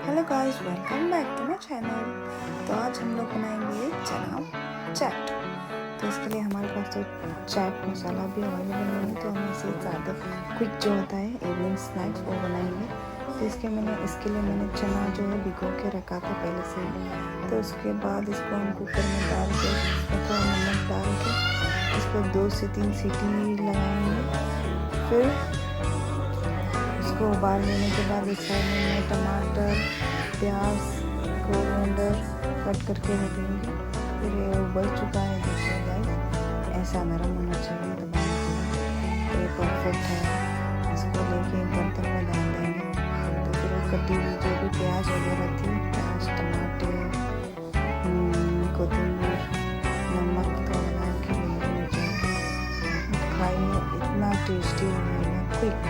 Hello guys, welcome back to my channel. तो आज हम लोग बनाएंगे चना चाट। तो इसके लिए हमारे पास तो चाट मसाला भी अवेलेबल नहीं है, तो हम इसे ज़्यादा क्विक जो होता है इवनिंग स्नैक्स वो बनाएंगे। तो इसके लिए मैंने चना जो है भिगो के रखा था पहले से ही। तो उसके बाद इसको हम कुकर में डाल के इसमें थोड़ा नमक डाल के इसको 2 से 3 सीटी लगाएंगे। फिर इसको उबाल लेने के बाद इस साइड में मैं टमाटर, प्याज कोरिएंडर कट करके रखेंगे। फिर ये उबल चुका है, देखिए गाइस, ऐसा नरम होना चाहिए दबाने के बाद। तो ये परफेक्ट है। इसको लेके एक बर्तन में डाल देंगे। तो फिर वो कटी हुई जो भी प्याज वगैरह थी, प्याज, टमाटर, कोथिंबीर, नमक थोड़ा डाल के नीचे खाइए, इतना टेस्टी बनेगा, क्विक